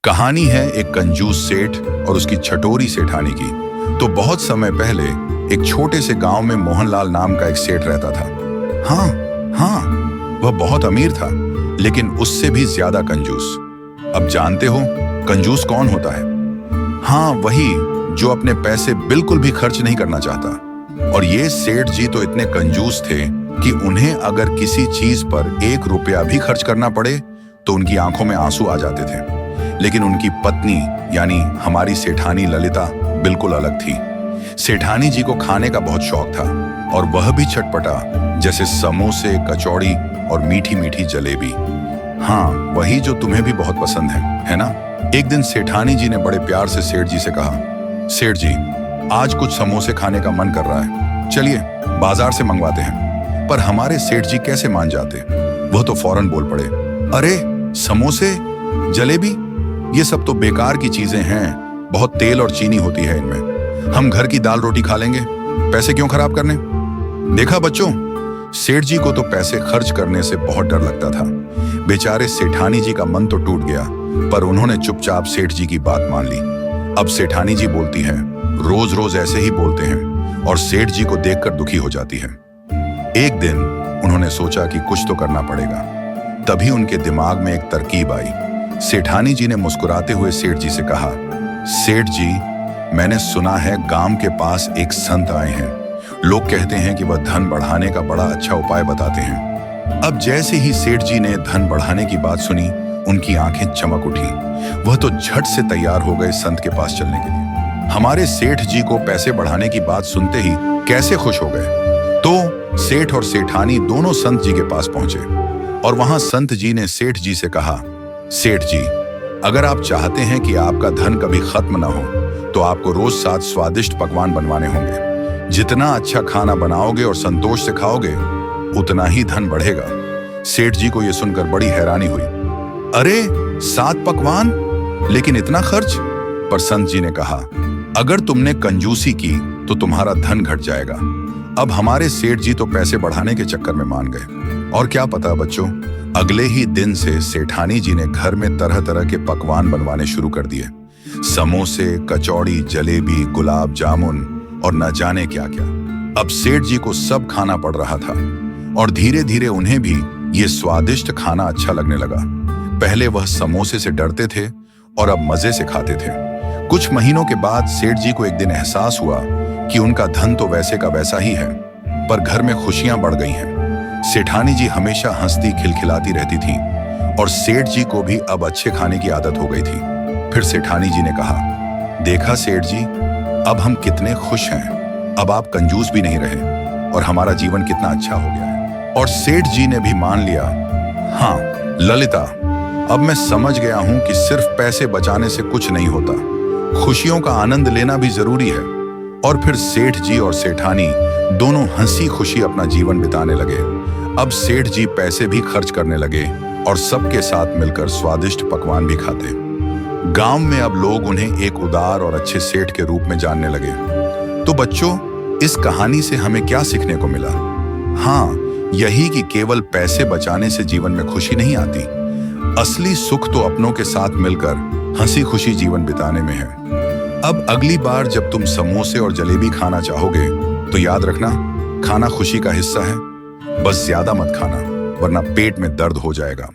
कहानी है एक कंजूस सेठ और उसकी छटोरी सेठानी की। तो बहुत समय पहले एक छोटे से गांव में मोहनलाल नाम का एक सेठ रहता था। हाँ हाँ, वह बहुत अमीर था, लेकिन उससे भी ज्यादा कंजूस। अब जानते हो कंजूस कौन होता है? हाँ, वही जो अपने पैसे बिल्कुल भी खर्च नहीं करना चाहता। और ये सेठ जी तो इतने कंजूस थे कि उन्हें अगर किसी चीज पर 1 रुपया भी खर्च करना पड़े तो उनकी आंखों में आंसू आ जाते थे। लेकिन उनकी पत्नी यानी हमारी सेठानी ललिता बिल्कुल अलग थी। सेठानी जी को खाने का बहुत शौक था, और वह भी चटपटा, जैसे समोसे, कचौड़ी और मीठी मीठी जलेबी। हाँ, वही जो तुम्हें भी बहुत पसंद है ना? एक दिन सेठानी जी ने बड़े प्यार से सेठ जी से कहा, सेठ जी, आज कुछ समोसे खाने का मन कर रहा है, चलिए बाजार से मंगवाते हैं। पर हमारे सेठ जी कैसे मान जाते? वह तो फौरन बोल पड़े, अरे समोसे, जलेबी, ये सब तो बेकार की चीजें हैं, बहुत तेल और चीनी होती है इनमें। हम घर की दाल रोटी खा लेंगे, पैसे क्यों खराब करने? देखा बच्चों, सेठ जी को तो पैसे खर्च करने से बहुत डर लगता था। बेचारे सेठानी जी का मन तो टूट गया, पर उन्होंने चुपचाप सेठ जी की बात मान ली। अब सेठानी जी बोलती हैं, रोज रोज ऐसे ही बोलते हैं, और सेठ जी को देखकर दुखी हो जाती है। एक दिन उन्होंने सोचा कि कुछ तो करना पड़ेगा। तभी उनके दिमाग में एक तरकीब आई। सेठानी जी ने मुस्कुराते हुए सेठ जी से कहा, सेठ जी, मैंने सुना है गांव के पास एक संत आए हैं। लोग कहते हैं कि वह धन बढ़ाने का बड़ा अच्छा उपाय बताते हैं। अब जैसे ही सेठ जी ने धन बढ़ाने की बात सुनी, उनकी आंखें चमक उठी। वह तो झट से तैयार हो गए संत के पास चलने के लिए। हमारे सेठ जी को पैसे बढ़ाने की बात सुनते ही कैसे खुश हो गए। तो सेठ और सेठानी दोनों संत जी के पास पहुंचे, और वहां संत जी ने सेठ जी से कहा, सेठ जी, अगर आप चाहते हैं कि आपका धन कभी खत्म ना हो, तो आपको रोज 7 स्वादिष्ट पकवान बनवाने होंगे। जितना अच्छा खाना बनाओगे और संतोष से खाओगे, उतना ही धन बढ़ेगा। सेठ जी को यह सुनकर बड़ी हैरानी हुई। अरे 7 पकवान, लेकिन इतना खर्च? पर संत जी ने कहा, अगर तुमने कंजूसी की तो तुम्हारा धन घट जाएगा। अब हमारे सेठ जी तो पैसे बढ़ाने के चक्कर में मान गए, और क्या पता बच्चों, अगले ही दिन से सेठानी जी ने घर में तरह तरह के पकवान बनवाने शुरू कर दिए। समोसे, कचौड़ी, जलेबी, गुलाब जामुन और न जाने क्या क्या। अब सेठ जी को सब खाना पड़ रहा था, और धीरे धीरे उन्हें भी ये स्वादिष्ट खाना अच्छा लगने लगा। पहले वह समोसे से डरते थे, और अब मजे से खाते थे। कुछ महीनों के बाद सेठ जी को एक दिन एहसास हुआ कि उनका धन तो वैसे का वैसा ही है, पर घर में खुशियां बढ़ गई हैं। सेठानी जी हमेशा हंसती खिलखिलाती रहती थी, और सेठ जी को भी अब अच्छे खाने की आदत हो गई थी। फिर सेठानी जी ने कहा, देखा सेठ जी, अब हम कितने खुश हैं। अब आप कंजूस भी नहीं रहे, और हमारा जीवन कितना अच्छा हो गया है। और सेठ जी ने भी मान लिया, हाँ ललिता, अब मैं समझ गया हूं कि सिर्फ पैसे बचाने से कुछ नहीं होता, खुशियों का आनंद लेना भी जरूरी है। और फिर सेठ जी और सेठानी दोनों हंसी खुशी अपना जीवन बिताने लगे। अब सेठ जी पैसे भी खर्च करने लगे, और सबके साथ मिलकर स्वादिष्ट पकवान भी खाते। गांव में अब लोग उन्हें एक उदार और अच्छे सेठ के रूप में जानने लगे। तो बच्चों, इस कहानी से हमें क्या सीखने को मिला? हाँ, यही कि केवल पैसे बचाने से जीवन में खुशी नहीं आती। असली सुख तो अपनों के साथ मिलकर हंसी खुशी जीवन बिताने में है। अब अगली बार जब तुम समोसे और जलेबी खाना चाहोगे, तो याद रखना, खाना खुशी का हिस्सा है। बस ज्यादा मत खाना, वरना पेट में दर्द हो जाएगा।